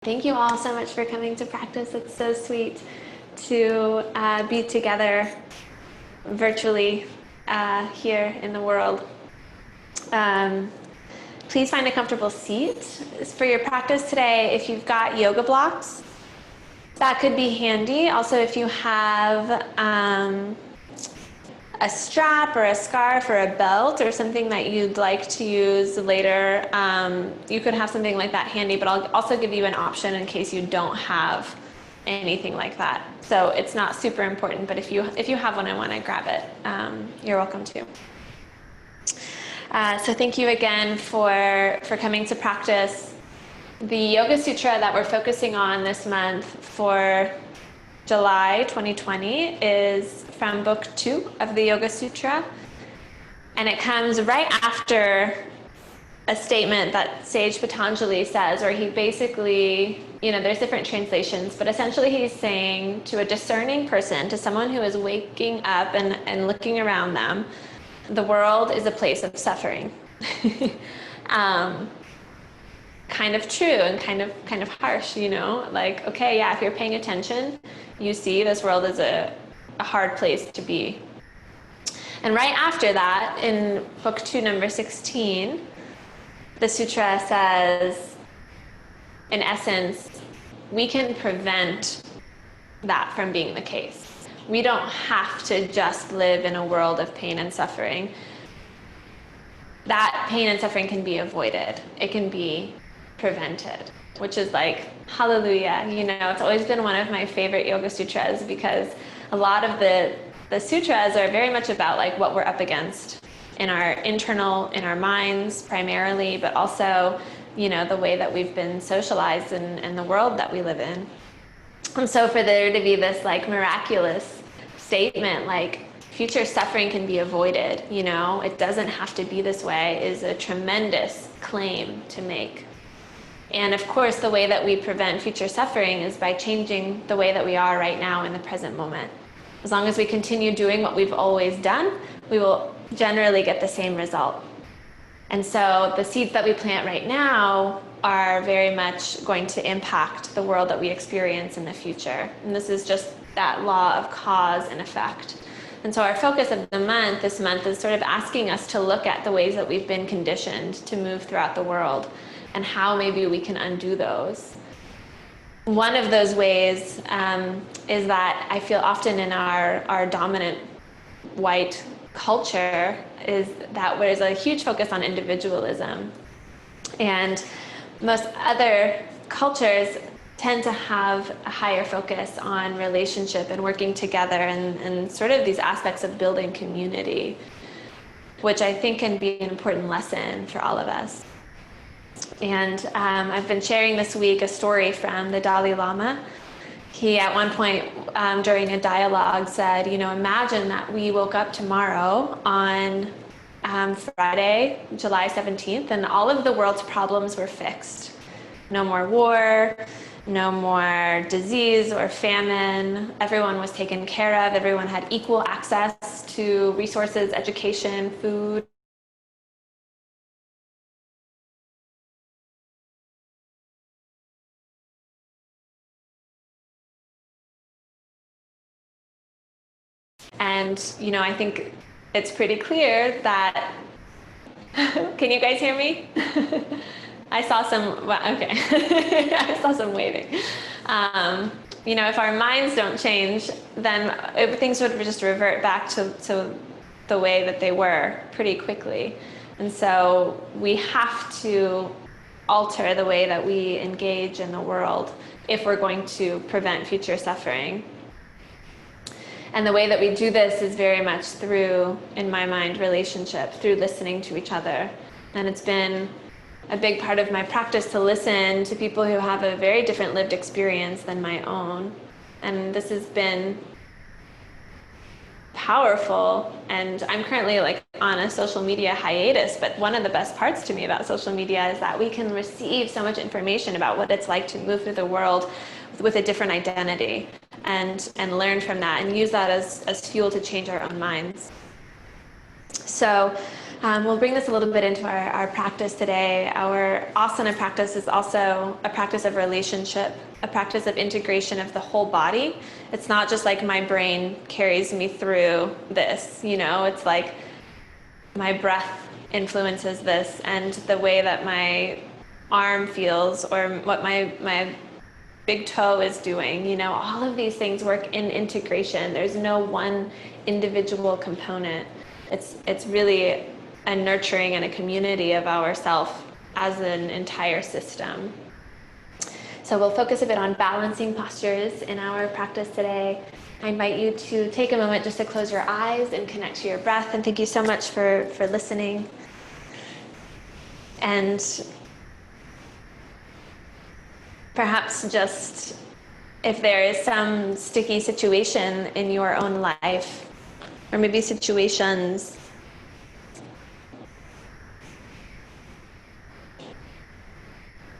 Thank you all so much for coming to practice. It's so sweet to be together virtually here in the world. Please find a comfortable seat. For your practice today, if you've got yoga blocks, that could be handy. Also, if you have a strap or a scarf or a belt or something that you'd like to use later, you could have something like that handy, but I'll also give you an option in case you don't have anything like that. So it's not super important, but if you have one and want to grab it, you're welcome to. So thank you again for coming to practice. The Yoga Sutra that we're focusing on this month for July 2020 is from book 2 of the Yoga Sutra, and it comes right after a statement that Sage Patanjali says, where he basically, there's different translations, but essentially he's saying to a discerning person, to someone who is waking up and looking around them, the world is a place of suffering. Kind of true and kind of harsh, like, okay, yeah, if you're paying attention, you see this world is a hard place to be. And right after that, in book 2, number 16, the sutra says, in essence, we can prevent that from being the case. We don't have to just live in a world of pain and suffering. That pain and suffering can be avoided. It can be prevented, which is like, hallelujah. It's always been one of my favorite yoga sutras, because a lot of the sutras are very much about like what we're up against in our minds primarily, but also, the way that we've been socialized and the world that we live in. And so for there to be this like miraculous statement, like future suffering can be avoided, it doesn't have to be this way, is a tremendous claim to make. And of course, the way that we prevent future suffering is by changing the way that we are right now in the present moment. As long as we continue doing what we've always done, we will generally get the same result. And so the seeds that we plant right now are very much going to impact the world that we experience in the future. And this is just that law of cause and effect. And so our focus of this month is sort of asking us to look at the ways that we've been conditioned to move throughout the world and how maybe we can undo those. One of those ways is that I feel often in our dominant white culture is that there's a huge focus on individualism. And most other cultures tend to have a higher focus on relationship and working together and sort of these aspects of building community, which I think can be an important lesson for all of us. And I've been sharing this week a story from the Dalai Lama. He at one point during a dialogue said, imagine that we woke up tomorrow on Friday, July 17th, and all of the world's problems were fixed. No more war, no more disease or famine. Everyone was taken care of. Everyone had equal access to resources, education, food. And, I think it's pretty clear that, can you guys hear me? I saw some, well, okay, I saw some waving. If our minds don't change, then things would just revert back to the way that they were pretty quickly. And so we have to alter the way that we engage in the world if we're going to prevent future suffering. And the way that we do this is very much through, in my mind, relationship, through listening to each other. And it's been a big part of my practice to listen to people who have a very different lived experience than my own. And this has been powerful. And I'm currently on a social media hiatus, but one of the best parts to me about social media is that we can receive so much information about what it's like to move through the world with a different identity and learn from that and use that as fuel to change our own minds. So We'll bring this a little bit into our practice today. Our asana practice is also a practice of relationship, a practice of integration of the whole body. It's not just like my brain carries me through this, it's like my breath influences this, and the way that my arm feels, or what my big toe is doing, all of these things work in integration. There's no one individual component. It's really a nurturing and a community of ourself as an entire system. So we'll focus a bit on balancing postures in our practice today. I invite you to take a moment just to close your eyes and connect to your breath. And thank you so much for listening. And perhaps just if there is some sticky situation in your own life, or maybe situations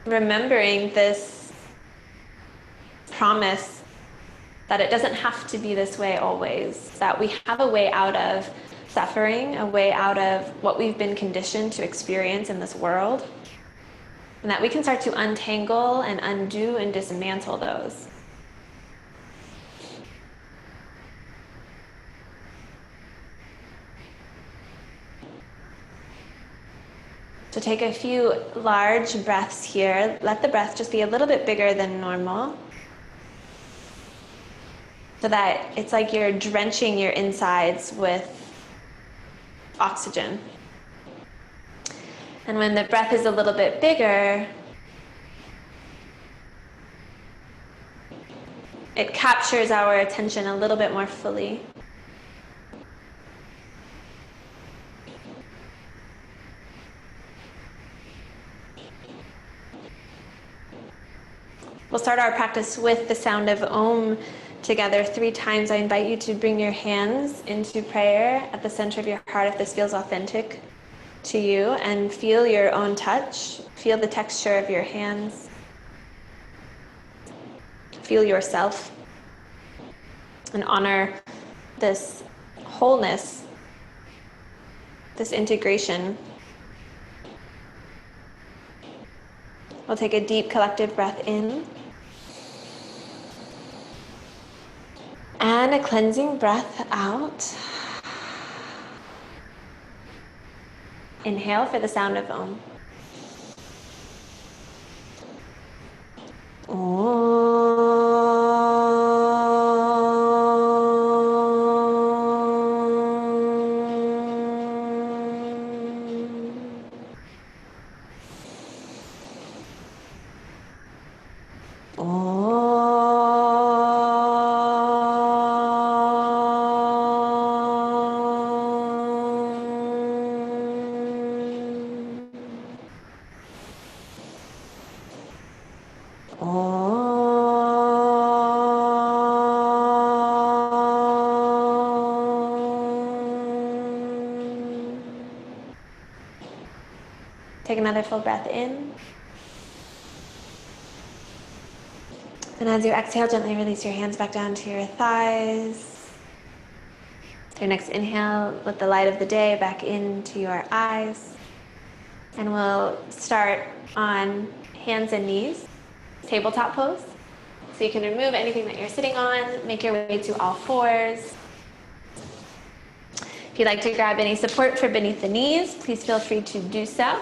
remembering this promise that it doesn't have to be this way always, that we have a way out of suffering, a way out of what we've been conditioned to experience in this world, and that we can start to untangle and undo and dismantle those. So take a few large breaths here. Let the breath just be a little bit bigger than normal, so that it's like you're drenching your insides with oxygen. And when the breath is a little bit bigger, it captures our attention a little bit more fully. We'll start our practice with the sound of Om together 3 times. I invite you to bring your hands into prayer at the center of your heart if this feels authentic to you, and feel your own touch. Feel the texture of your hands. Feel yourself, and honor this wholeness, this integration. We'll take a deep collective breath in, and a cleansing breath out. Inhale for the sound of Om. Take another full breath in. And as you exhale, gently release your hands back down to your thighs. Your next inhale, let the light of the day back into your eyes. And we'll start on hands and knees, tabletop pose. So you can remove anything that you're sitting on, make your way to all fours. If you'd like to grab any support for beneath the knees, please feel free to do so.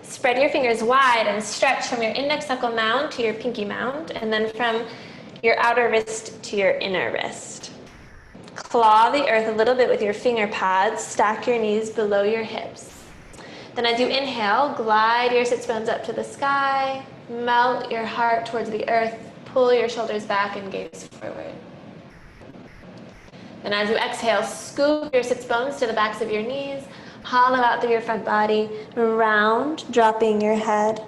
Spread your fingers wide and stretch from your index knuckle mound to your pinky mound, and then from your outer wrist to your inner wrist. Claw the earth a little bit with your finger pads, stack your knees below your hips. Then as you inhale, glide your sits bones up to the sky, melt your heart towards the earth, pull your shoulders back and gaze forward. Then as you exhale, scoop your sits bones to the backs of your knees, hollow out through your front body, round, dropping your head.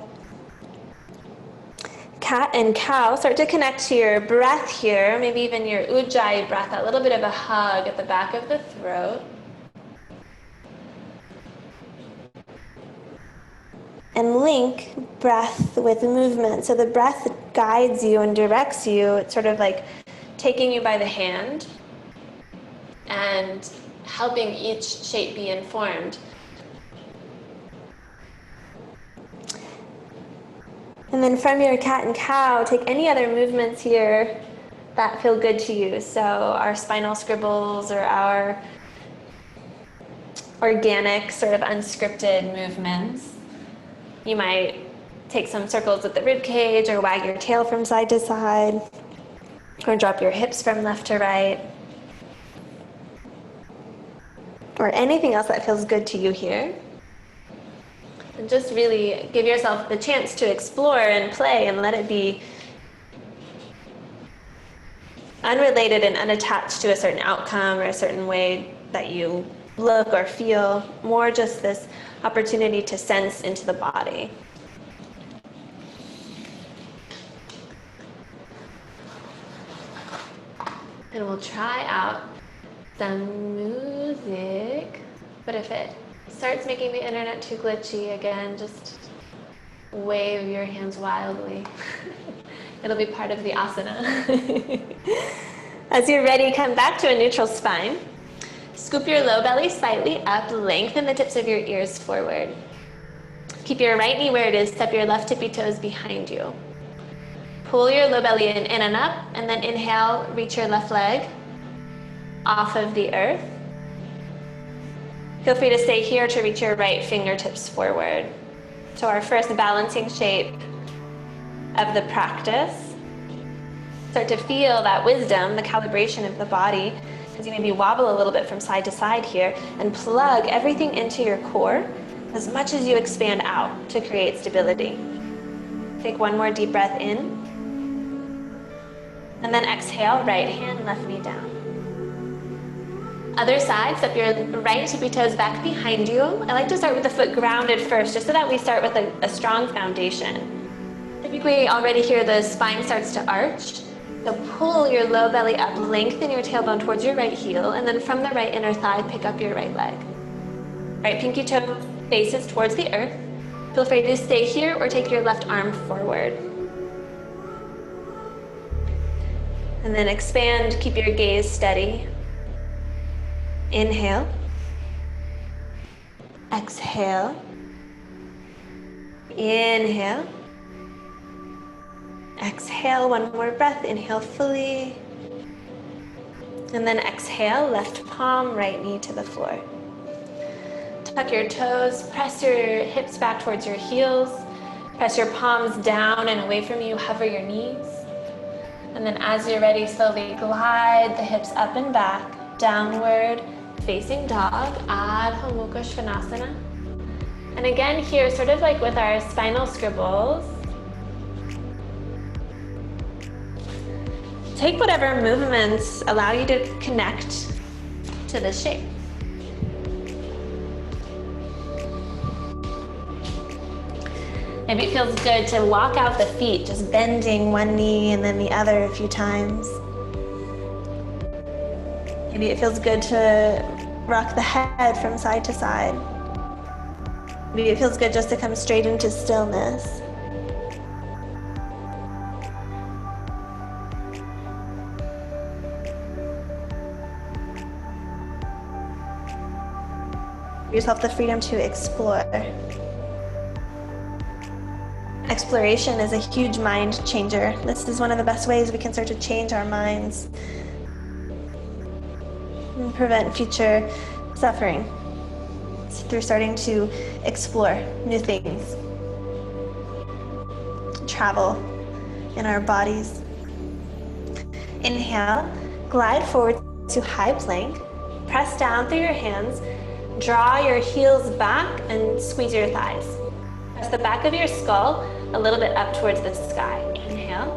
Cat and cow, start to connect to your breath here, maybe even your ujjayi breath, that little bit of a hug at the back of the throat. And link breath with movement. So the breath guides you and directs you. It's sort of like taking you by the hand and helping each shape be informed. And then from your cat and cow, take any other movements here that feel good to you. So our spinal scribbles or our organic, sort of unscripted movements. You might take some circles with the rib cage or wag your tail from side to side or drop your hips from left to right or anything else that feels good to you here. And just really give yourself the chance to explore and play and let it be unrelated and unattached to a certain outcome or a certain way that you look or feel, more just this opportunity to sense into the body. And we'll try out some music, but if it starts making the internet too glitchy again, just wave your hands wildly. It'll be part of the asana. As you're ready, come back to a neutral spine. Scoop your low belly slightly up, lengthen the tips of your ears forward. Keep your right knee where it is, step your left tippy toes behind you. Pull your low belly in and up, and then inhale, reach your left leg off of the earth. Feel free to stay here to reach your right fingertips forward. So our first balancing shape of the practice. Start to feel that wisdom, the calibration of the body, as you maybe wobble a little bit from side to side here, and plug everything into your core as much as you expand out to create stability. Take one more deep breath in, and then exhale, right hand, left knee down. Other side, step your right tippy toes back behind you. I like to start with the foot grounded first, just so that we start with a strong foundation. Typically already here the spine starts to arch. So pull your low belly up, lengthen your tailbone towards your right heel, and then from the right inner thigh, pick up your right leg. Right pinky toe faces towards the earth. Feel free to stay here or take your left arm forward. And then expand, keep your gaze steady. Inhale. Exhale. Inhale. Exhale, one more breath, inhale fully. And then exhale, left palm, right knee to the floor. Tuck your toes, press your hips back towards your heels. Press your palms down and away from you, hover your knees. And then as you're ready, slowly glide the hips up and back, downward, facing dog, Adho Mukha Svanasana. And again here, sort of like with our spinal scribbles, take whatever movements allow you to connect to the shape. Maybe it feels good to walk out the feet, just bending one knee and then the other a few times. Maybe it feels good to rock the head from side to side. Maybe it feels good just to come straight into stillness. Give yourself the freedom to explore. Exploration is a huge mind changer. This is one of the best ways we can start to change our minds and prevent future suffering. It's through starting to explore new things, travel in our bodies. Inhale, glide forward to high plank, press down through your hands. Draw your heels back and squeeze your thighs. Press the back of your skull a little bit up towards the sky. Inhale.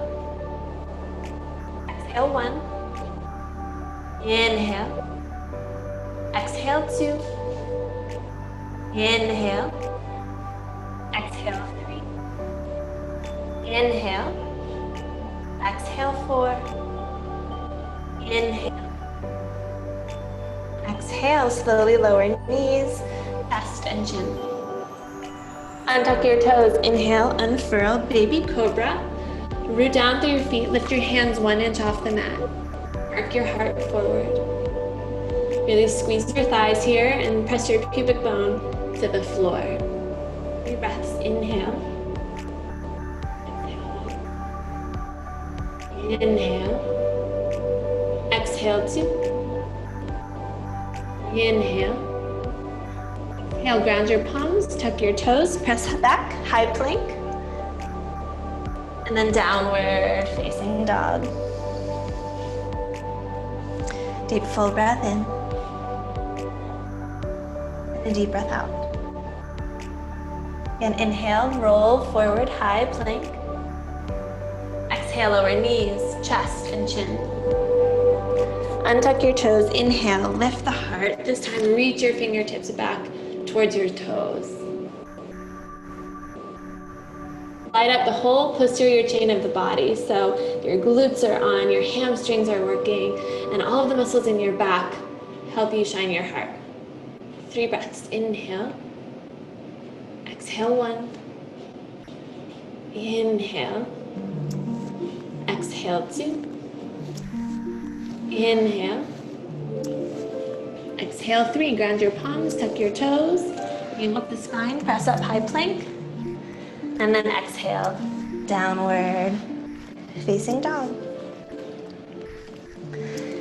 Exhale, 1. Inhale. Exhale, 2. Inhale. Exhale, 3. Inhale. Exhale, 4. Inhale. Exhale, slowly lower knees, chest and chin. Untuck your toes, inhale, unfurl, baby cobra. Root down through your feet, lift your hands 1 inch off the mat. Arc your heart forward. Really squeeze your thighs here and press your pubic bone to the floor. 3 breaths, inhale. Inhale. Exhale 2. Inhale. Exhale, ground your palms, tuck your toes, press back, high plank. And then downward facing dog. Deep full breath in. And a deep breath out. And inhale, roll forward, high plank. Exhale, lower knees, chest, and chin. Untuck your toes, inhale, lift the heart. This time, reach your fingertips back towards your toes. Light up the whole posterior chain of the body. So your glutes are on, your hamstrings are working, and all of the muscles in your back help you shine your heart. 3 breaths, inhale. Exhale 1. Inhale. Exhale 2. Inhale. Exhale 3. Ground your palms, tuck your toes. You up the spine, press up high plank. And then exhale, downward facing dog.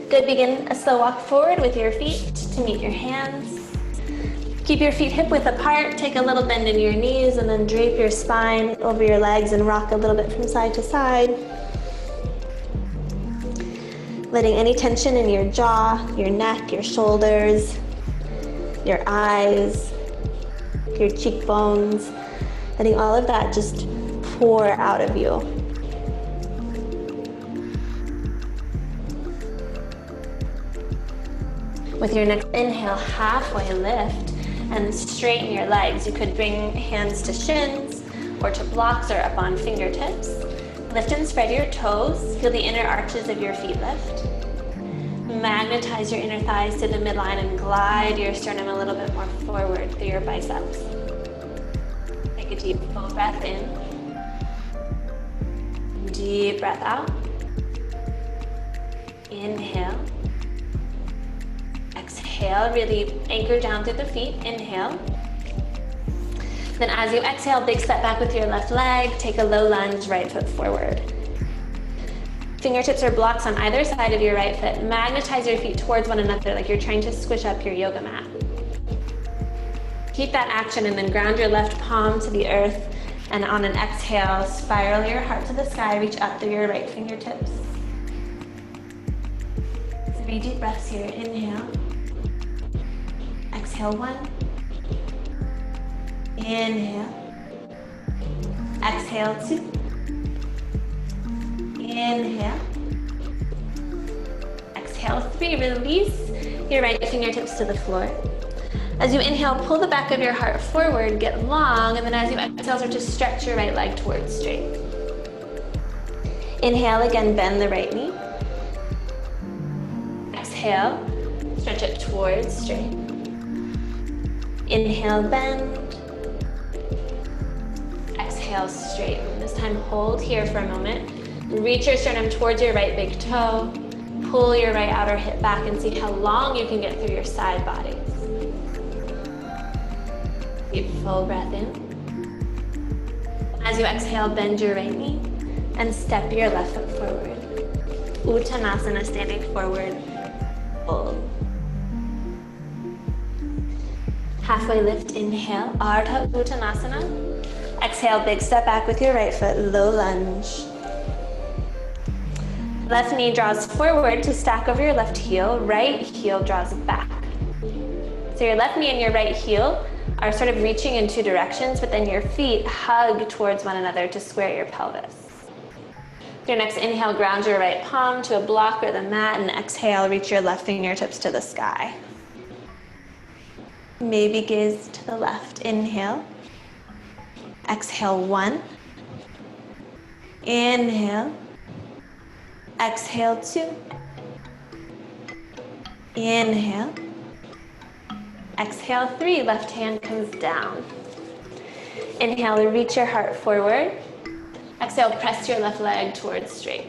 Good, begin a slow walk forward with your feet to meet your hands. Keep your feet hip width apart, take a little bend in your knees, and then drape your spine over your legs and rock a little bit from side to side. Letting any tension in your jaw, your neck, your shoulders, your eyes, your cheekbones, letting all of that just pour out of you. With your next inhale, halfway lift and straighten your legs. You could bring hands to shins or to blocks or up on fingertips. Lift and spread your toes. Feel the inner arches of your feet lift. Magnetize your inner thighs to the midline and glide your sternum a little bit more forward through your biceps. Take a deep full breath in. Deep breath out. Inhale. Exhale, really anchor down through the feet. Inhale. Then as you exhale, big step back with your left leg. Take a low lunge, right foot forward. Fingertips or blocks on either side of your right foot. Magnetize your feet towards one another like you're trying to squish up your yoga mat. Keep that action and then ground your left palm to the earth. And on an exhale, spiral your heart to the sky. Reach up through your right fingertips. 3 deep breaths here. Inhale. Exhale 1. Inhale. Exhale 2. Inhale. Exhale 3. Release your right fingertips to the floor. As you inhale, pull the back of your heart forward, get long, and then as you exhale, start to stretch your right leg towards straight. Inhale again, bend the right knee. Exhale, stretch it towards straight. Inhale, bend. Exhale, straighten. This time, hold here for a moment. Reach your sternum towards your right big toe. Pull your right outer hip back and see how long you can get through your side bodies. Deep full breath in. As you exhale, bend your right knee and step your left foot forward. Uttanasana, standing forward, fold. Halfway lift, inhale, Ardha Uttanasana. Exhale, big step back with your right foot, low lunge. Left knee draws forward to stack over your left heel, right heel draws back. So your left knee and your right heel are sort of reaching in 2 directions, but then your feet hug towards one another to square your pelvis. Your next inhale, ground your right palm to a block or the mat, and exhale, reach your left fingertips to the sky. Maybe gaze to the left. Inhale. Exhale 1. Inhale. Exhale 2. Inhale. Exhale 3, left hand comes down. Inhale, reach your heart forward. Exhale, press your left leg towards straight.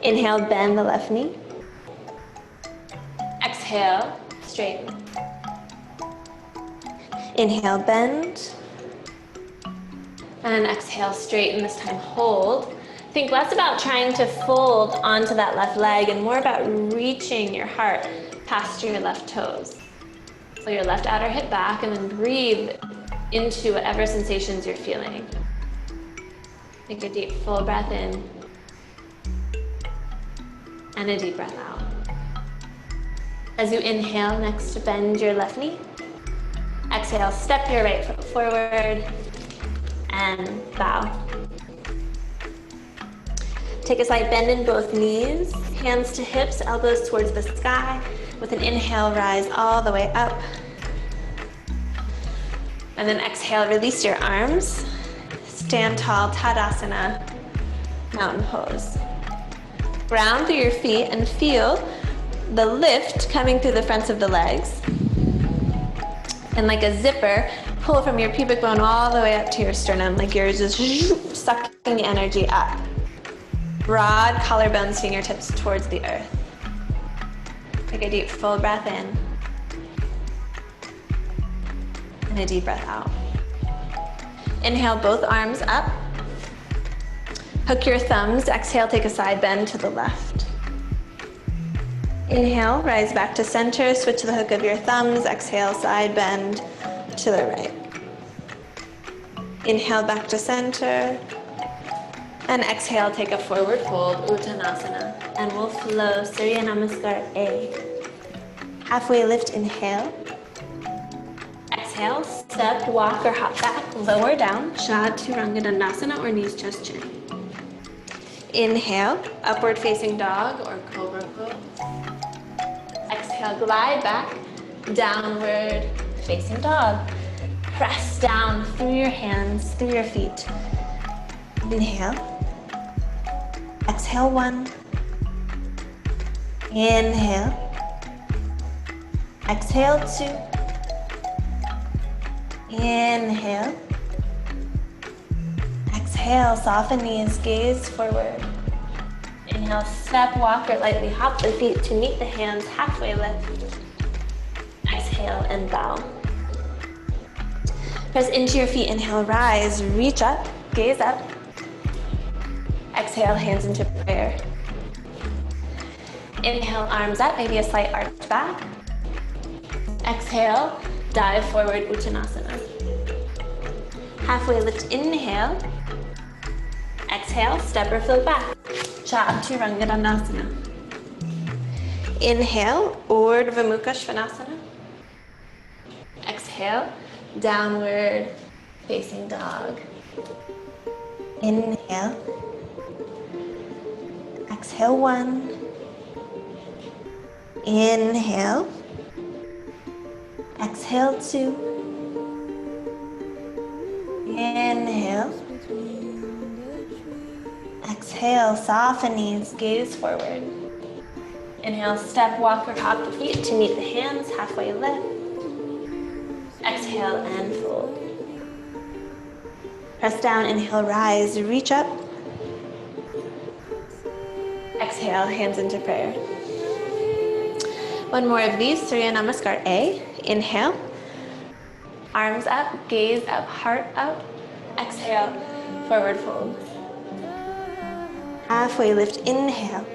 Inhale, bend the left knee. Exhale, straighten. Inhale, bend. And exhale, straighten. This time, hold. Think less about trying to fold onto that left leg and more about reaching your heart past your left toes. So your left outer hip back, and then breathe into whatever sensations you're feeling. Take a deep, full breath in. And a deep breath out. As you inhale, next bend your left knee. Exhale, step your right foot forward and bow. Take a slight bend in both knees, hands to hips, elbows towards the sky. With an inhale, rise all the way up. And then exhale, release your arms. Stand tall, Tadasana, mountain pose. Ground through your feet and feel the lift coming through the fronts of the legs. And like a zipper, pull from your pubic bone all the way up to your sternum, like you're just sucking the energy up. Broad collarbones, fingertips towards the earth. Take a deep, full breath in. And a deep breath out. Inhale, both arms up. Hook your thumbs. Exhale, take a side bend to the left. Inhale, rise back to center. Switch the hook of your thumbs. Exhale, side bend to the right. Inhale, back to center. And exhale, take a forward fold, Uttanasana. And we'll flow Surya Namaskar A. Halfway lift, inhale. Exhale, step, walk, or hop back, lower down, Chaturanga Dandasana or knees, chest, chin. Inhale, upward facing dog or cobra pose. Exhale, glide back, downward facing dog. Press down through your hands, through your feet. Inhale. Exhale, 1. Inhale. Exhale, 2. Inhale. Exhale, soften knees, gaze forward. Inhale, step, walk, or lightly hop the feet to meet the hands, halfway lift. Exhale and bow. Press into your feet, inhale, rise, reach up, gaze up. Exhale, hands into prayer. Inhale, arms up, maybe a slight arch back. Exhale, dive forward, Uttanasana. Halfway lift, inhale. Exhale, step or float back. Chaturanga Dandasana. Inhale, Urdhva Mukha Svanasana. Exhale, downward facing dog. Inhale. Exhale, 1. Inhale. Exhale, 2. Inhale. Exhale, soften knees, gaze forward. Inhale, step, walk, or hop the feet to meet the hands, halfway lift. Exhale and fold. Press down, inhale, rise, reach up. Exhale, hands into prayer. One more of these, Surya Namaskar A. Inhale. Arms up, gaze up, heart up. Exhale, forward fold. Halfway lift, inhale.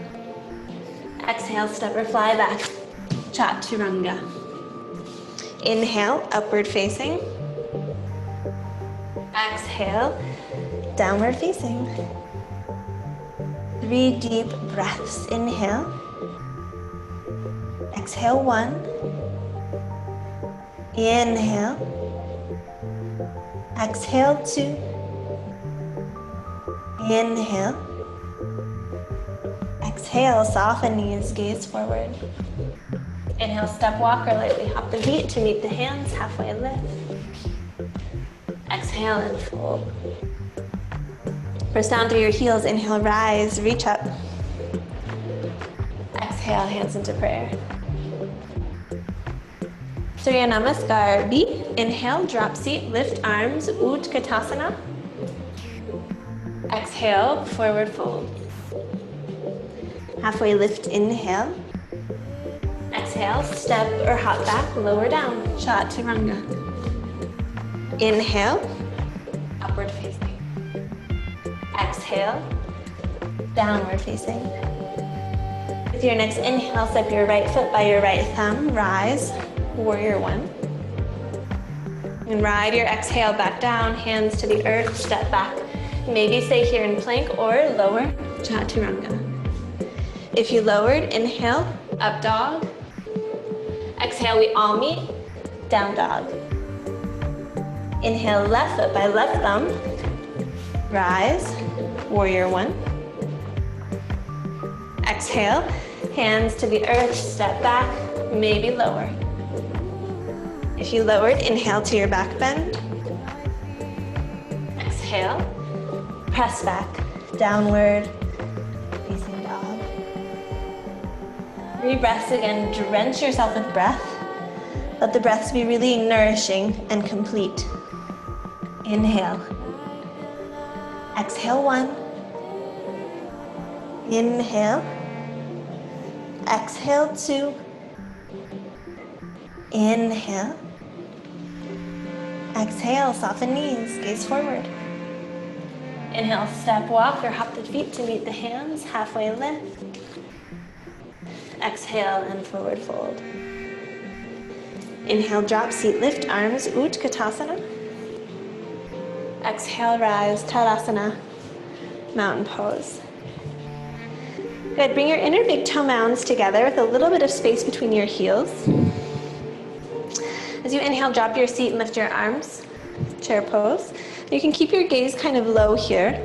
Exhale, step or fly back. Chaturanga. Inhale, upward facing. Exhale, downward facing. 3 deep breaths. Inhale. Exhale, 1. Inhale. Exhale, 2. Inhale. Exhale, soften knees, gaze forward. Inhale, step, walk, or lightly hop the feet to meet the hands, halfway lift. Exhale and fold. Press down through your heels, inhale, rise, reach up. Exhale, hands into prayer. Surya Namaskar B. Inhale, drop seat, lift arms, Utkatasana. Exhale, forward fold. Halfway lift, inhale. Exhale. Exhale, step or hop back, lower down, chaturanga. Inhale, upward facing. Exhale, downward facing. With your next inhale, step your right foot by your right thumb, rise, warrior one. And ride your exhale back down, hands to the earth, step back. Maybe stay here in plank or lower, chaturanga. If you lowered, inhale, up dog. Exhale, we all meet, down dog. Inhale, left foot by left thumb, rise, warrior one. Exhale, hands to the earth, step back, maybe lower. If you lowered, inhale to your back bend. Exhale, press back, downward facing dog. 3 breaths again, drench yourself with breath. Let the breaths be really nourishing and complete. Inhale. Exhale 1. Inhale. Exhale 2. Inhale. Exhale, soften knees, gaze forward. Inhale, step, walk, or hop the feet to meet the hands, halfway lift. Exhale and forward fold. Inhale, drop, seat, lift, arms, Utkatasana. Exhale, rise, Tadasana, mountain pose. Good, bring your inner big toe mounds together with a little bit of space between your heels. As you inhale, drop your seat and lift your arms, chair pose. You can keep your gaze kind of low here.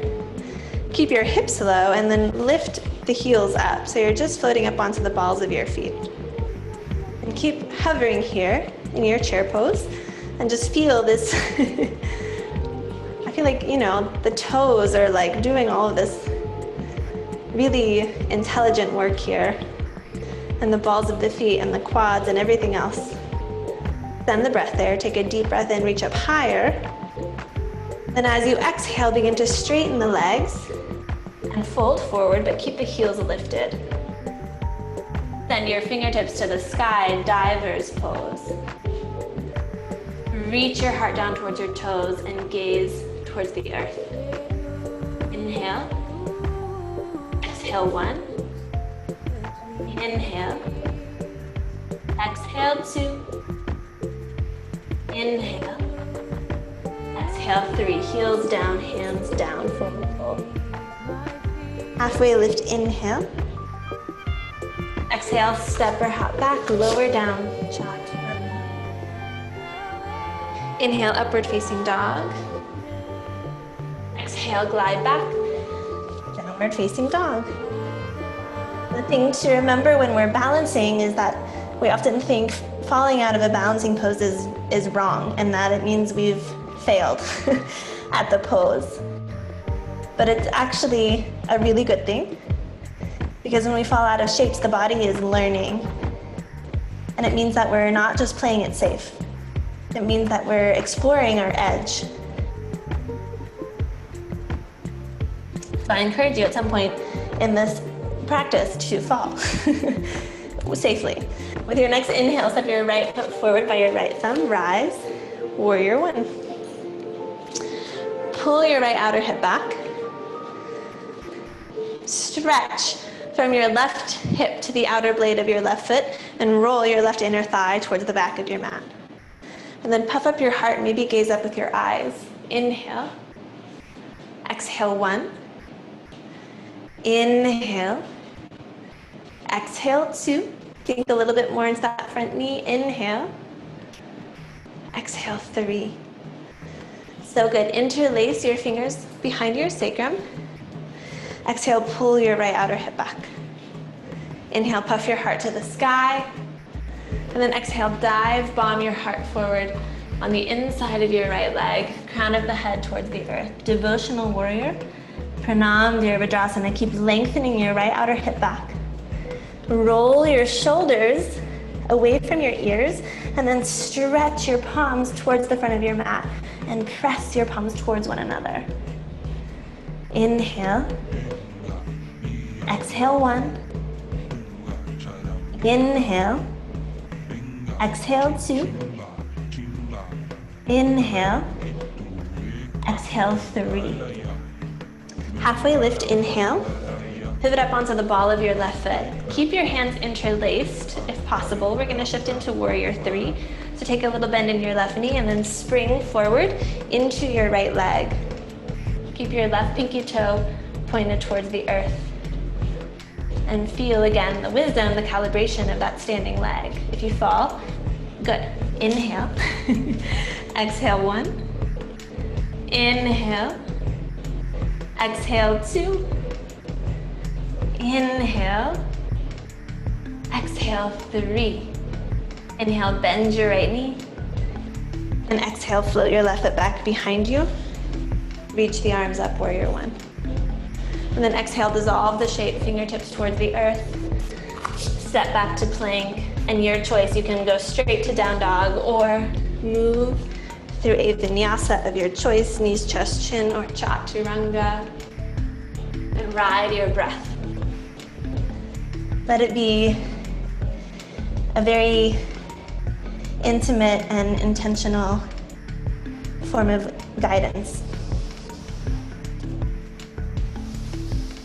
Keep your hips low and then lift the heels up. So you're just floating up onto the balls of your feet. And keep hovering here in your chair pose and just feel this. I feel like, you know, the toes are like doing all of this really intelligent work here. And the balls of the feet and the quads and everything else. Send the breath there. Take a deep breath in, reach up higher. Then as you exhale, begin to straighten the legs and fold forward, but keep the heels lifted. Send your fingertips to the sky, diver's pose. Reach your heart down towards your toes and gaze towards the earth. Inhale. Exhale 1. Inhale. Exhale 2. Inhale. Exhale 3. Heels down, hands down, forward fold. Halfway lift, inhale. Exhale, step or hop back, lower down, chaturanga. Inhale, upward facing dog. Exhale, glide back, downward facing dog. The thing to remember when we're balancing is that we often think falling out of a balancing pose is wrong and that it means we've failed at the pose. But it's actually a really good thing because when we fall out of shapes, the body is learning. And it means that we're not just playing it safe. It means that we're exploring our edge. So I encourage you at some point in this practice to fall safely. With your next inhale, step your right foot forward by your right thumb, rise, warrior one. Pull your right outer hip back. Stretch from your left hip to the outer blade of your left foot and roll your left inner thigh towards the back of your mat. And then puff up your heart, maybe gaze up with your eyes. Inhale. Exhale 1. Inhale. Exhale 2. Think a little bit more into that front knee. Inhale. Exhale 3. So good. Interlace your fingers behind your sacrum. Exhale, pull your right outer hip back. Inhale, puff your heart to the sky. And then exhale, dive, bomb your heart forward on the inside of your right leg, crown of the head towards the earth. Devotional warrior. Pranam Virabhadrasana. Keep lengthening your right outer hip back. Roll your shoulders away from your ears and then stretch your palms towards the front of your mat and press your palms towards one another. Inhale. Exhale 1. Inhale. Exhale, 2. Inhale. Exhale, 3. Halfway lift, inhale. Pivot up onto the ball of your left foot. Keep your hands interlaced if possible. We're gonna shift into warrior 3. So take a little bend in your left knee and then spring forward into your right leg. Keep your left pinky toe pointed towards the earth. And feel again the wisdom, the calibration of that standing leg. If you fall, good. Inhale. Exhale, 1. Inhale. Exhale, 2. Inhale. Exhale, 3. Inhale, bend your right knee. And exhale, float your left foot back behind you. Reach the arms up, warrior 1. And then exhale, dissolve the shape, fingertips towards the earth. Step back to plank. And your choice, you can go straight to down dog or move through a vinyasa of your choice, knees, chest, chin, or chaturanga. And ride your breath. Let it be a very intimate and intentional form of guidance.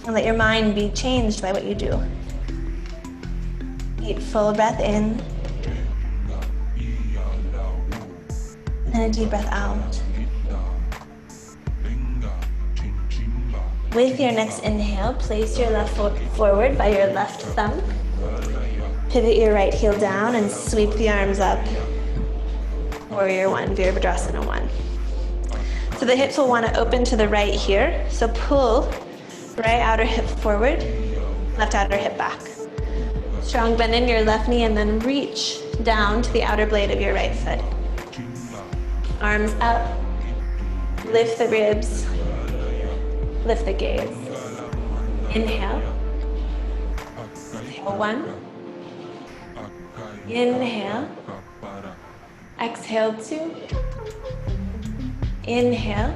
And let your mind be changed by what you do. Deep, full breath in. And a deep breath out. With your next inhale, place your left foot forward by your left thumb. Pivot your right heel down and sweep the arms up. Warrior 1, Virabhadrasana 1. So the hips will want to open to the right here. So pull right outer hip forward, left outer hip back. Strong bend in your left knee and then reach down to the outer blade of your right foot. Arms up, lift the ribs, lift the gaze. Inhale. Exhale, 1. Inhale. Exhale, 2. Inhale.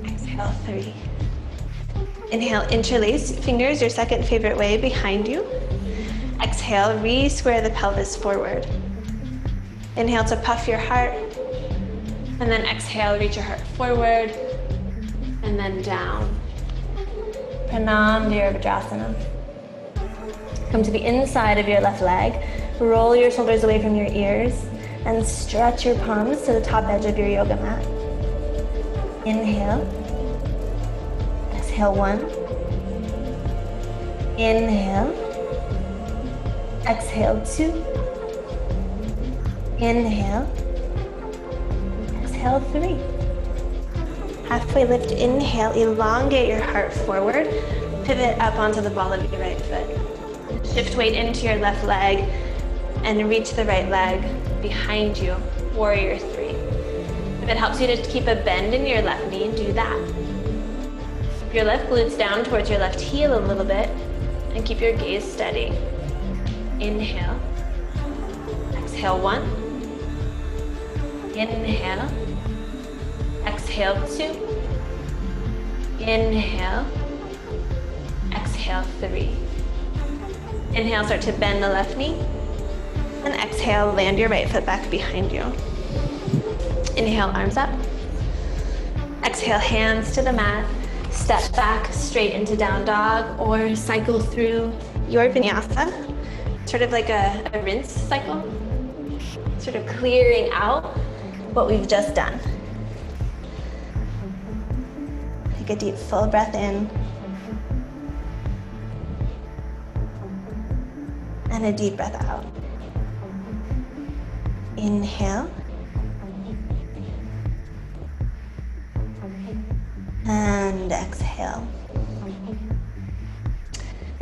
Exhale, 3. Inhale, interlace fingers, your second favorite way, behind you. Exhale, re-square the pelvis forward. Inhale to puff your heart. And then exhale, reach your heart forward. And then down. Pranam Virabhadrasana. Come to the inside of your left leg. Roll your shoulders away from your ears. And stretch your palms to the top edge of your yoga mat. Inhale. Exhale, 1. Inhale. Exhale, 2. Inhale. Exhale, 3. Halfway lift, inhale, elongate your heart forward. Pivot up onto the ball of your right foot. Shift weight into your left leg and reach the right leg behind you, warrior 3. If it helps you to keep a bend in your left knee, do that. Your left glutes down towards your left heel a little bit and keep your gaze steady. Inhale. Exhale, 1. Inhale. Exhale, 2. Inhale. Exhale, 3. Inhale, start to bend the left knee. And exhale, land your right foot back behind you. Inhale, arms up. Exhale, hands to the mat. Step back straight into down dog or cycle through your vinyasa. Sort of like a rinse cycle. Sort of clearing out what we've just done. Take a deep, full breath in. And a deep breath out. Inhale. And exhale.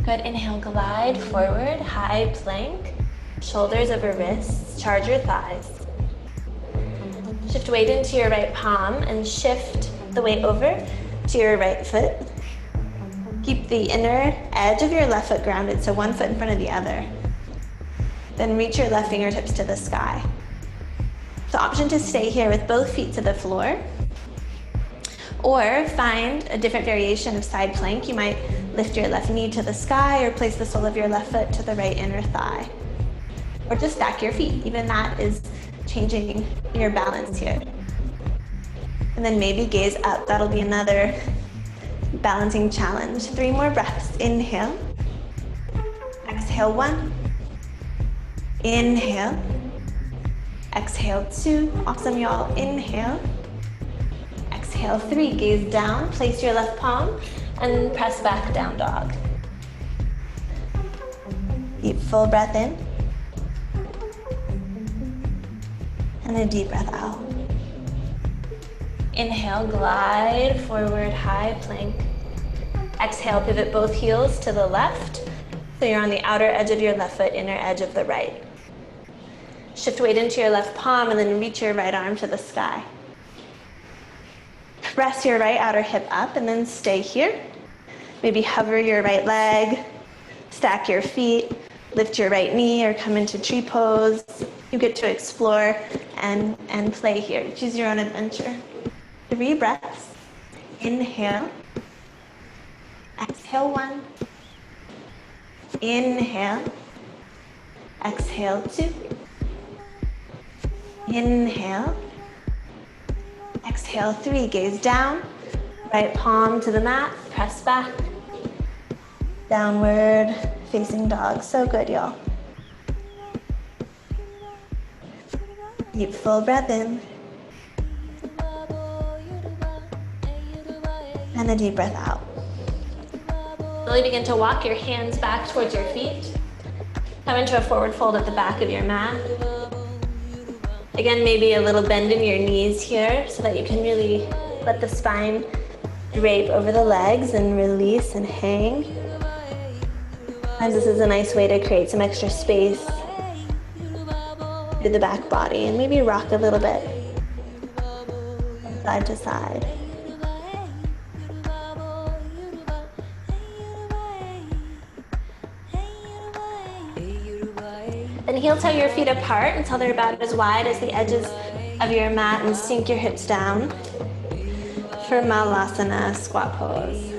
Good, inhale, glide forward, high plank. Shoulders over wrists, charge your thighs. Shift weight into your right palm and shift the weight over to your right foot. Keep the inner edge of your left foot grounded, so one foot in front of the other. Then reach your left fingertips to the sky. The option to stay here with both feet to the floor, or find a different variation of side plank. You might lift your left knee to the sky or place the sole of your left foot to the right inner thigh. or just stack your feet. Even that is changing your balance here. And then maybe gaze up. That'll be another balancing challenge. 3 more breaths. Inhale. Exhale 1. Inhale. Exhale 2. Awesome, y'all. Inhale. Exhale 3. Gaze down. Place your left palm and press back, down dog. Deep full breath in. And a deep breath out. Inhale, glide forward, high plank. Exhale, pivot both heels to the left. So you're on the outer edge of your left foot, inner edge of the right. Shift weight into your left palm and then reach your right arm to the sky. Press your right outer hip up and then stay here. Maybe hover your right leg, stack your feet, lift your right knee or come into tree pose. You get to explore and play here. Choose your own adventure. 3 breaths. Inhale. Exhale 1. Inhale. Exhale 2. Inhale. Exhale 3. Gaze down. Right palm to the mat. Press back. Downward facing dog. So good, y'all. Deep full breath in. And a deep breath out. Slowly begin to walk your hands back towards your feet. Come into a forward fold at the back of your mat. Again, maybe a little bend in your knees here so that you can really let the spine drape over the legs and release and hang. Sometimes this is a nice way to create some extra space through the back body, and maybe rock a little bit from side to side. Then heel toe your feet apart until they're about as wide as the edges of your mat and sink your hips down for Malasana squat pose.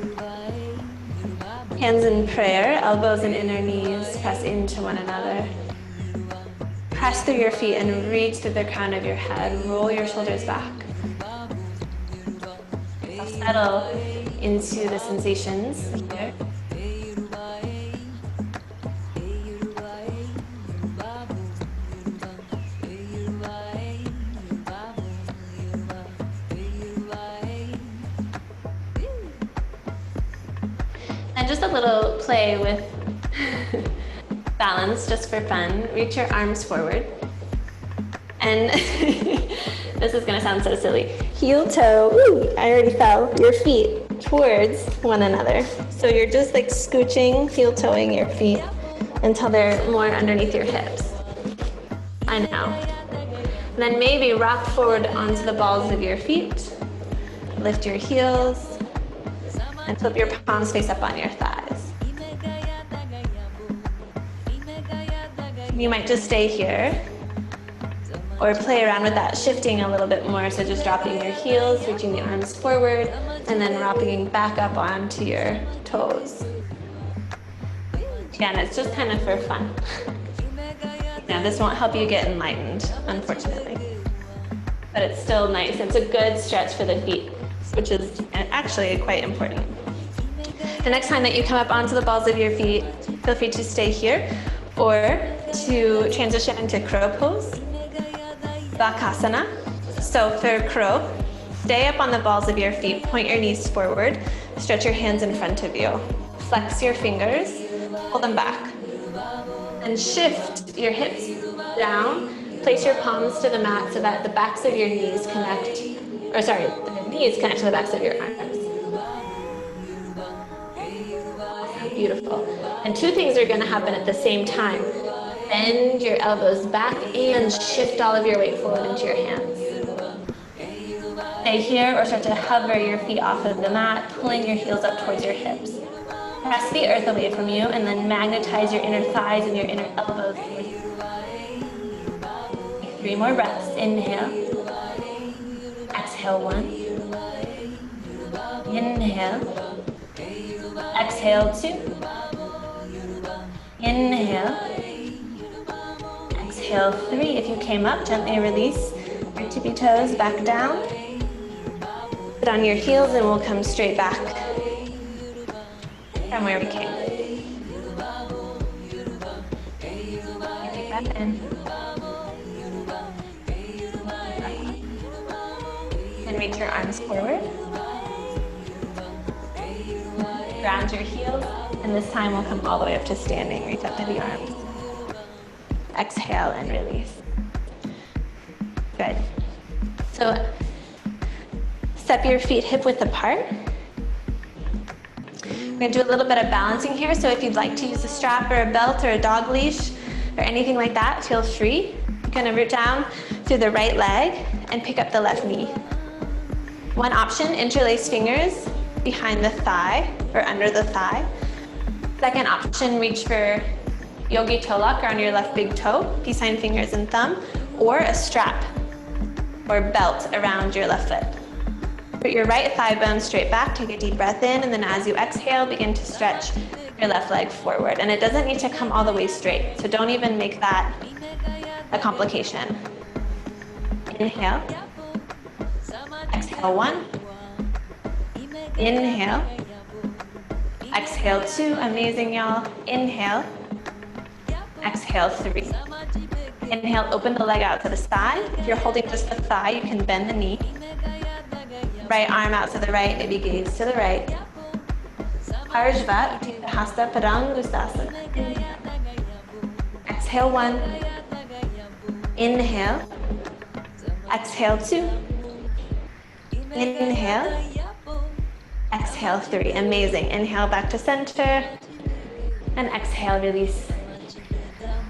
Hands in prayer, elbows and inner knees press into one another. Press through your feet and reach through the crown of your head. Roll your shoulders back. Settle into the sensations here. And just a little play with balance, just for fun. Reach your arms forward. And this is gonna sound so silly. Heel toe, ooh, I already fell, your feet towards one another. So you're just like scooching, heel toeing your feet until they're more underneath your hips. I know. And then maybe rock forward onto the balls of your feet. Lift your heels and flip your palms face up on your thighs. You might just stay here or play around with that, shifting a little bit more. So just dropping your heels, reaching the arms forward, and then rocking back up onto your toes. Yeah, and it's just kind of for fun. Now, this won't help you get enlightened, unfortunately. But it's still nice. It's a good stretch for the feet, which is actually quite important. The next time that you come up onto the balls of your feet, feel free to stay here or to transition into crow pose, Bakasana. So for crow, stay up on the balls of your feet, point your knees forward, stretch your hands in front of you. Flex your fingers, pull them back. And shift your hips down, place your palms to the mat so that the backs of your knees connect, the knees connect to the backs of your arms. Beautiful. And 2 things are going to happen at the same time. Bend your elbows back and shift all of your weight forward into your hands. Stay here or start to hover your feet off of the mat, pulling your heels up towards your hips. Press the earth away from you and then magnetize your inner thighs and your inner elbows. 3 more breaths. Inhale. Exhale 1. Inhale. Exhale 2. Inhale. exhale 3. If you came up, gently release your tippy toes back down. Put on your heels and we'll come straight back from where we came. Deep breath in. And reach your arms forward. Ground your heels, and this time we'll come all the way up to standing. Reach up to the arms. Exhale and release. Good. So step your feet hip-width apart. We're going to do a little bit of balancing here, so if you'd like to use a strap or a belt or a dog leash or anything like that, feel free. You're going to root down through the right leg and pick up the left knee. One option, interlace fingers behind the thigh or under the thigh. Second option, reach for yogi toe lock on your left big toe, peace sign fingers and thumb, or a strap or belt around your left foot. Put your right thigh bone straight back, take a deep breath in, and then as you exhale, begin to stretch your left leg forward. And it doesn't need to come all the way straight, so don't even make that a complication. Inhale. Exhale 1. Inhale. Exhale 2. Amazing, y'all. Inhale. Exhale 3. Inhale, open the leg out to the side. If you're holding just the thigh, you can bend the knee. Right arm out to the right, maybe gaze to the right. Parshva, Utthita Hasta Padangustasana. Exhale 1. Inhale. Exhale 2. Inhale. Exhale 3. Amazing. Inhale back to center. And exhale, release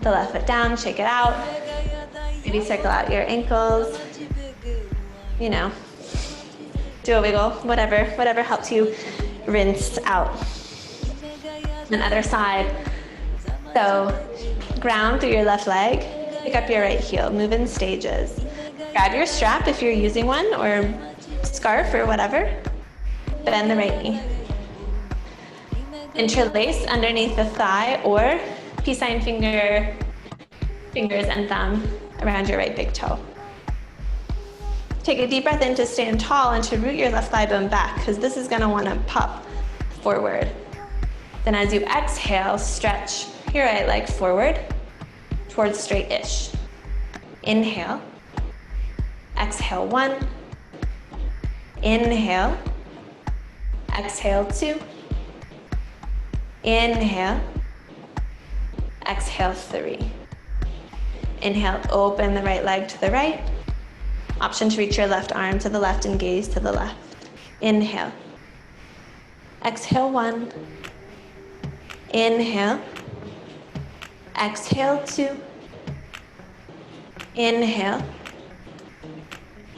the left foot down, shake it out. Maybe circle out your ankles. You know, do a wiggle, whatever helps you rinse out. And other side. So ground through your left leg, pick up your right heel, move in stages. Grab your strap if you're using one, or scarf or whatever. Bend the right knee. Interlace underneath the thigh or peace sign fingers and thumb around your right big toe. Take a deep breath in to stand tall and to root your left thigh bone back, because this is going to want to pop forward. Then as you exhale, stretch your right leg forward towards straight-ish. Inhale. Exhale 1. Inhale. Exhale 2. Inhale. Exhale 3. Inhale, open the right leg to the right. Option to reach your left arm to the left and gaze to the left. Inhale. Exhale 1. Inhale. Exhale 2. Inhale.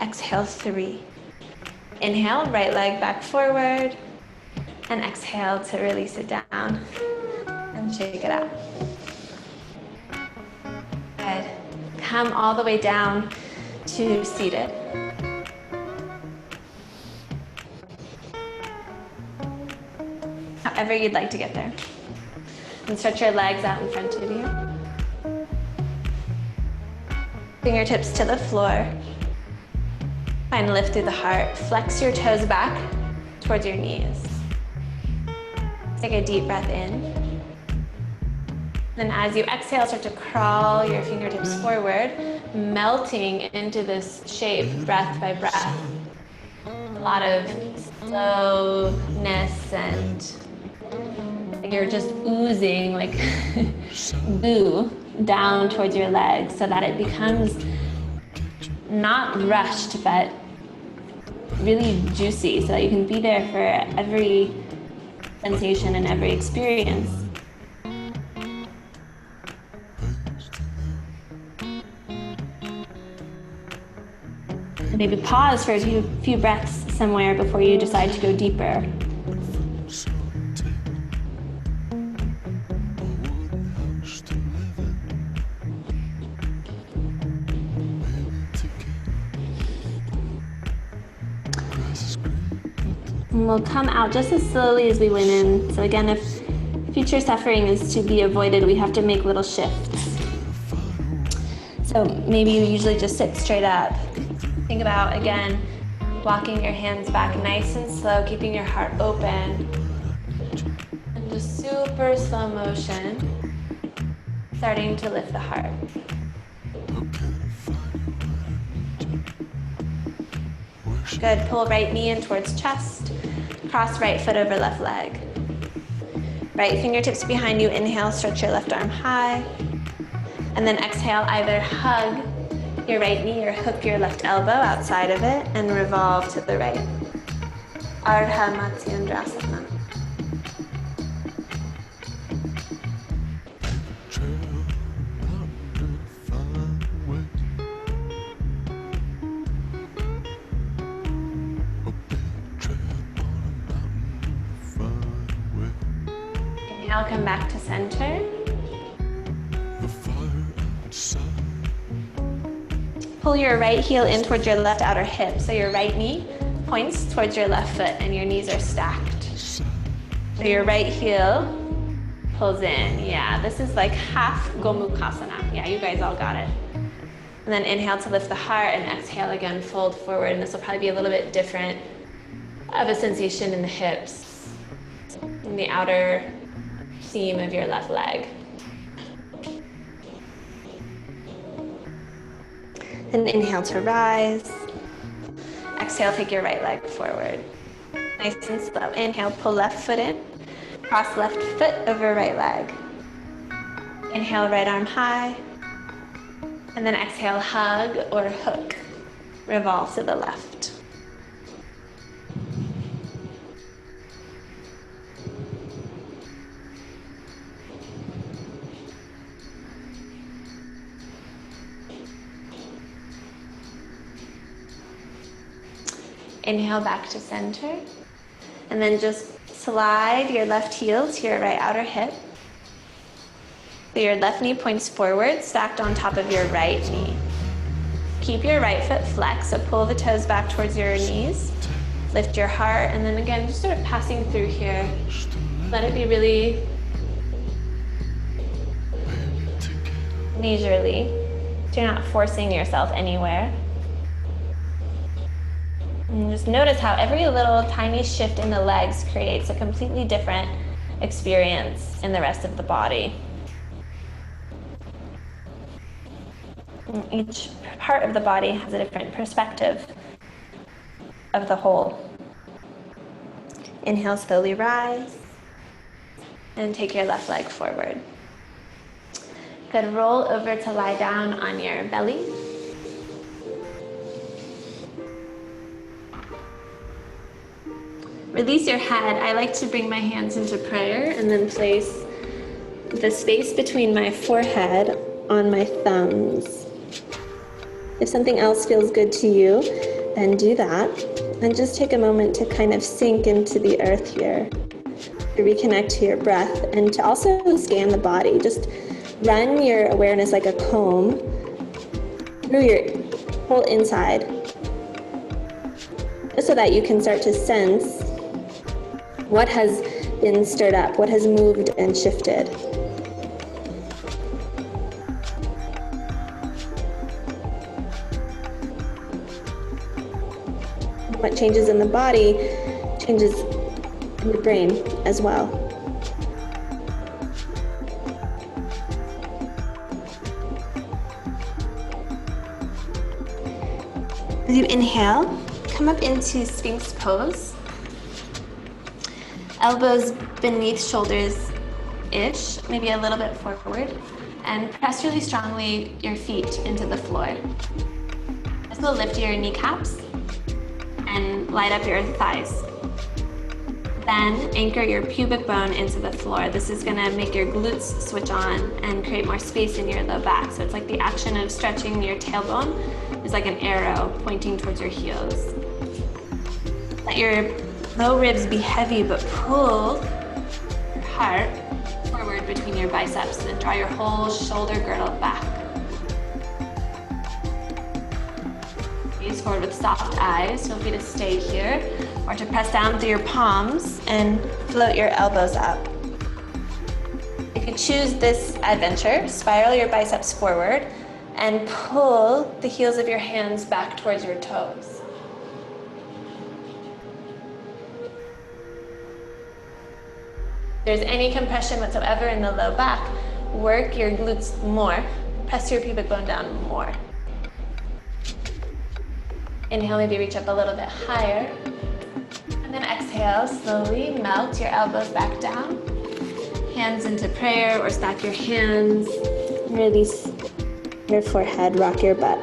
Exhale 3. Inhale, right leg back forward. And exhale to release it down and shake it out. Good. Come all the way down to seated. However you'd like to get there. And stretch your legs out in front of you. Fingertips to the floor. Find lift through the heart. Flex your toes back towards your knees. Take a deep breath in. Then as you exhale, start to crawl your fingertips forward, melting into this shape, breath by breath. A lot of slowness, and you're just oozing like goo down towards your legs so that it becomes not rushed, but really juicy, so that you can be there for every sensation and every experience. Maybe pause for a few breaths somewhere before you decide to go deeper. And we'll come out just as slowly as we went in. So again, if future suffering is to be avoided, we have to make little shifts. So maybe you usually just sit straight up. Think about, again, walking your hands back nice and slow, keeping your heart open. And just super slow motion, starting to lift the heart. Good, pull right knee in towards chest. Cross right foot over left leg. Right fingertips behind you, inhale, stretch your left arm high. And then exhale, either hug your right knee or hook your left elbow outside of it and revolve to the right. Ardha Matsyendrasana. Inhale, come back to center. Pull your right heel in towards your left outer hip, so your right knee points towards your left foot and your knees are stacked. So your right heel pulls in. Yeah, this is like half Gomukhasana. Yeah, you guys all got it. And then inhale to lift the heart and exhale again, fold forward. And this will probably be a little bit different of a sensation in the hips, in the outer seam of your left leg. And inhale to rise. Exhale, take your right leg forward. Nice and slow. Inhale, pull left foot in. Cross left foot over right leg. Inhale, right arm high. And then exhale, hug or hook. Revolve to the left. Inhale back to center, and then just slide your left heel to your right outer hip. So your left knee points forward, stacked on top of your right knee. Keep your right foot flexed, so pull the toes back towards your knees. Lift your heart, and then again, just sort of passing through here. Let it be really leisurely, so you're not forcing yourself anywhere. And just notice how every little tiny shift in the legs creates a completely different experience in the rest of the body. And each part of the body has a different perspective of the whole. Inhale, slowly rise, and take your left leg forward. Good, roll over to lie down on your belly. Release your head. I like to bring my hands into prayer and then place the space between my forehead on my thumbs. If something else feels good to you, then do that. And just take a moment to kind of sink into the earth here, to reconnect to your breath, and to also scan the body. Just run your awareness like a comb through your whole inside, just so that you can start to sense what has been stirred up, what has moved and shifted. What changes in the body changes in the brain as well. As you inhale, come up into Sphinx pose. Elbows beneath shoulders-ish, maybe a little bit forward, and press really strongly your feet into the floor. This will lift your kneecaps and light up your thighs. Then anchor your pubic bone into the floor. This is gonna make your glutes switch on and create more space in your low back. So it's like the action of stretching your tailbone is like an arrow pointing towards your heels. Let your low ribs be heavy, but pull your heart forward between your biceps and draw your whole shoulder girdle back. Gaze forward with soft eyes. Feel free to stay here or to press down through your palms and float your elbows up. If you choose this adventure, spiral your biceps forward and pull the heels of your hands back towards your toes. If there's any compression whatsoever in the low back, work your glutes more. Press your pubic bone down more. Inhale, maybe reach up a little bit higher. And then exhale, slowly melt your elbows back down. Hands into prayer or stack your hands. Release your forehead, rock your butt.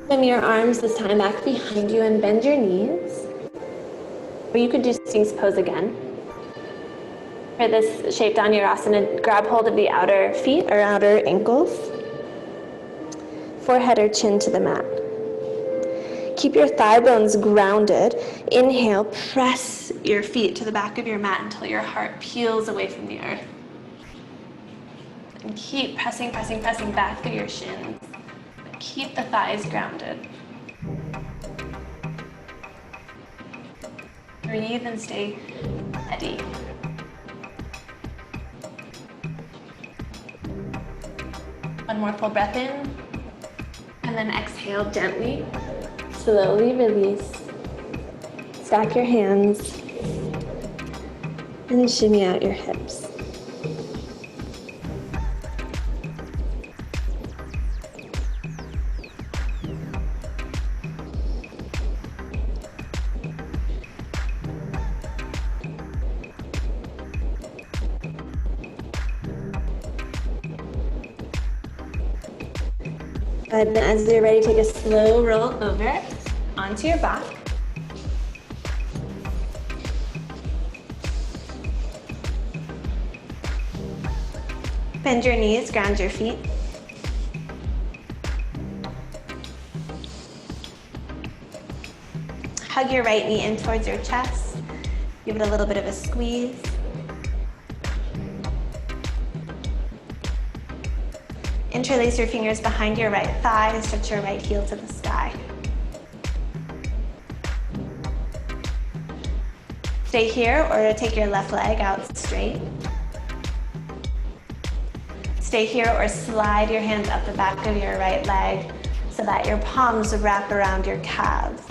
Swim your arms this time back behind you and bend your knees. Or you could do Sphinx pose again. For this shape down Urasana, grab hold of the outer feet or outer ankles. Forehead or chin to the mat. Keep your thigh bones grounded. Inhale, press your feet to the back of your mat until your heart peels away from the earth. And keep pressing, pressing, pressing back through your shins. Keep the thighs grounded. Breathe and stay steady. One more full breath in, and then exhale gently. Slowly release. Stack your hands, and shimmy out your hips. And as you're ready, take a slow roll over onto your back. Bend your knees, ground your feet. Hug your right knee in towards your chest. Give it a little bit of a squeeze. Interlace your fingers behind your right thigh and stretch your right heel to the sky. Stay here or take your left leg out straight. Stay here or slide your hands up the back of your right leg so that your palms wrap around your calves.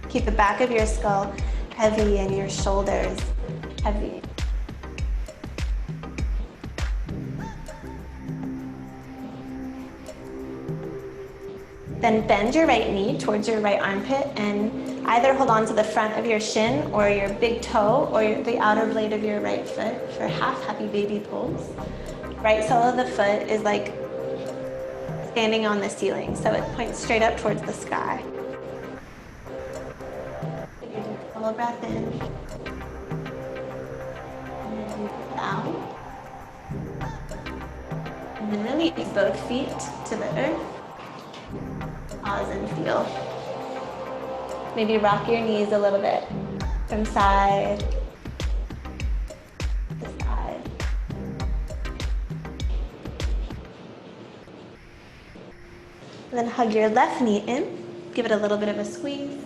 Keep the back of your skull heavy and your shoulders heavy. Then bend your right knee towards your right armpit and either hold on to the front of your shin or your big toe or the outer blade of your right foot for half happy baby pose. Right sole of the foot is like standing on the ceiling, so it points straight up towards the sky. Take a full breath in. And out. And then release both feet to the earth. Pause and feel. Maybe rock your knees a little bit from side to side. And then hug your left knee in. Give it a little bit of a squeeze.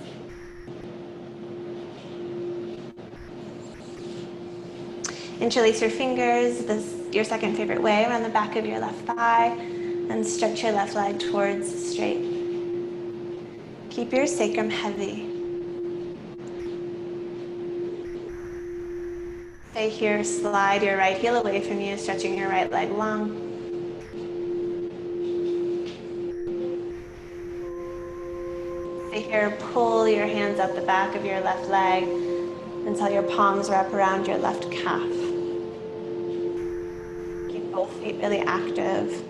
Interlace your fingers, your second favorite way, around the back of your left thigh, and stretch your left leg towards straight. Keep your sacrum heavy. Stay here, slide your right heel away from you, stretching your right leg long. Stay here, pull your hands up the back of your left leg until your palms wrap around your left calf. Keep both feet really active.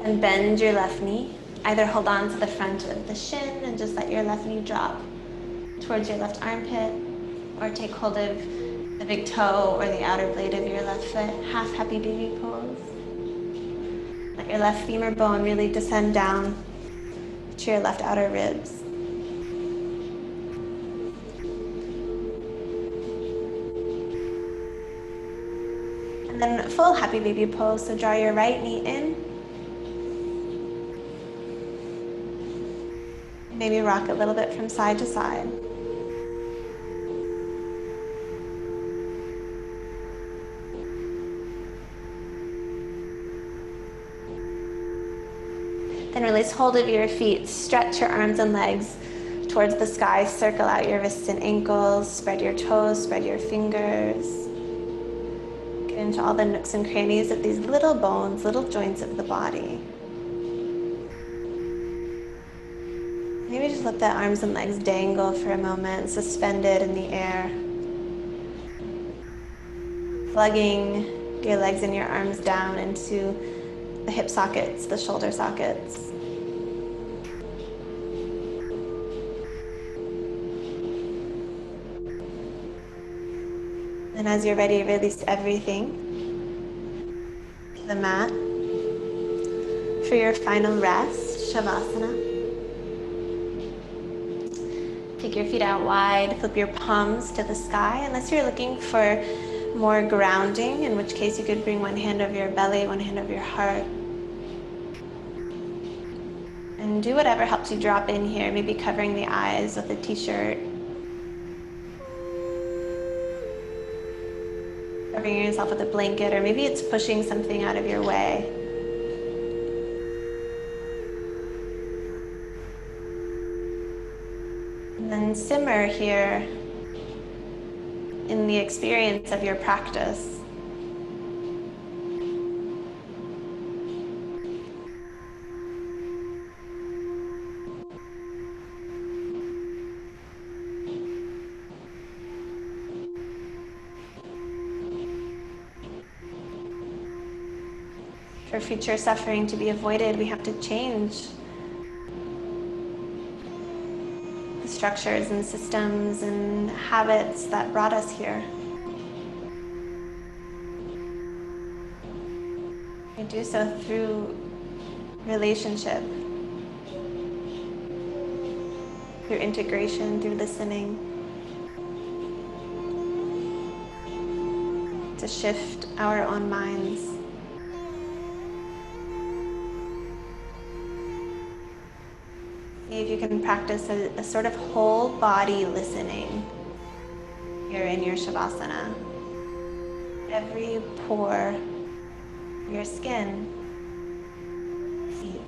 And bend your left knee. Either hold on to the front of the shin and just let your left knee drop towards your left armpit, or take hold of the big toe or the outer blade of your left foot, half happy baby pose. Let your left femur bone really descend down to your left outer ribs. And then full happy baby pose. So draw your right knee in. Maybe rock a little bit from side to side. Then release hold of your feet. Stretch your arms and legs towards the sky. Circle out your wrists and ankles. Spread your toes, spread your fingers. Get into all the nooks and crannies of these little bones, little joints of the body. Maybe just let the arms and legs dangle for a moment, suspended in the air. Plugging your legs and your arms down into the hip sockets, the shoulder sockets. And as you're ready, release everything to the mat for your final rest, Shavasana. Take your feet out wide, flip your palms to the sky, unless you're looking for more grounding, in which case you could bring one hand over your belly, one hand over your heart. And do whatever helps you drop in here, maybe covering the eyes with a t-shirt. Covering yourself with a blanket, or maybe it's pushing something out of your way. And then simmer here in the experience of your practice. For future suffering to be avoided, we have to change the structures and systems and habits that brought us here. We do so through relationship, through integration, through listening, to shift our own minds. See if you can practice a sort of whole body listening here in your Shavasana. Every pore, your skin sees.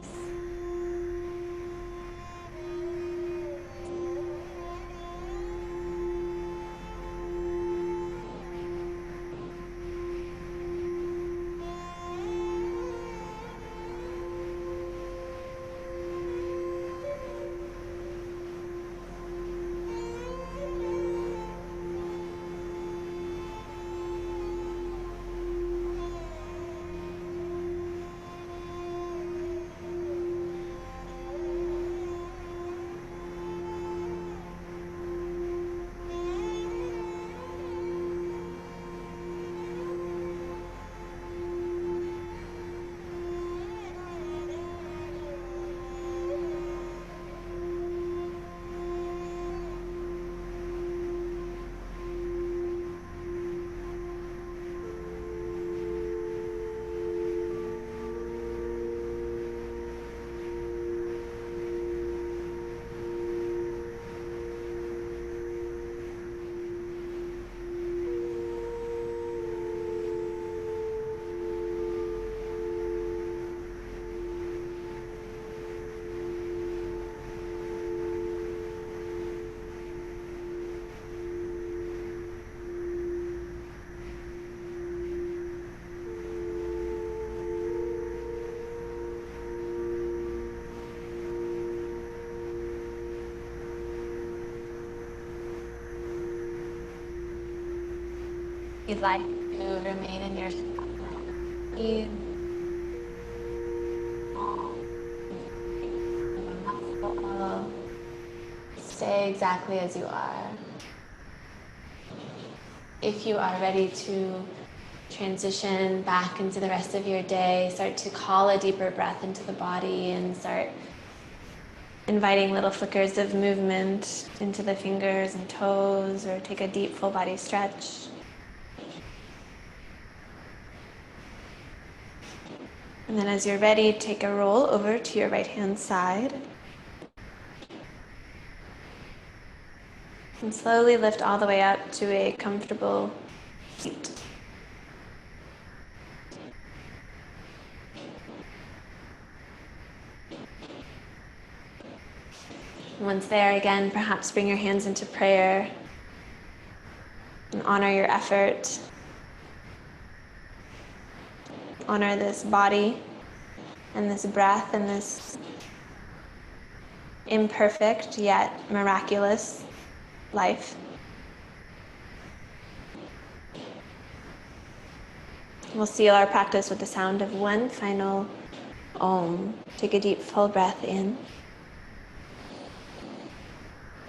You'd like to remain in your you stay exactly as you are. If you are ready to transition back into the rest of your day, start to call a deeper breath into the body and start inviting little flickers of movement into the fingers and toes, or take a deep full body stretch. And then as you're ready, take a roll over to your right hand side. And slowly lift all the way up to a comfortable seat. Once there, again, perhaps bring your hands into prayer and honor your effort. Honor this body and this breath and this imperfect yet miraculous life. We'll seal our practice with the sound of one final Om. Take a deep full breath in.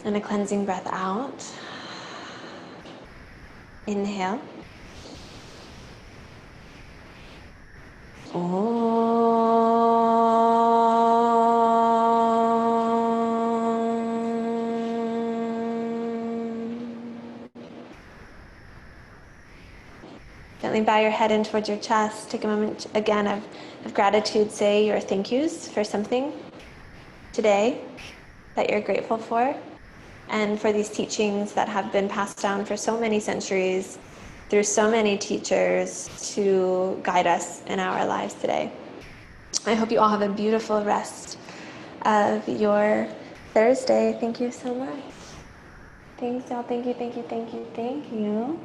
And a cleansing breath out. Inhale. Gently bow your head in towards your chest. Take a moment again of gratitude. Say your thank yous for something today that you're grateful for, and for these teachings that have been passed down for so many centuries through so many teachers to guide us in our lives today. I hope you all have a beautiful rest of your Thursday. Thank you so much. Thanks, y'all. Thank you, thank you, thank you, thank you.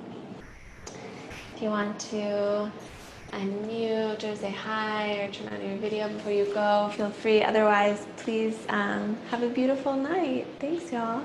If you want to unmute or say hi or turn on your video before you go, feel free. Otherwise, please have a beautiful night. Thanks, y'all.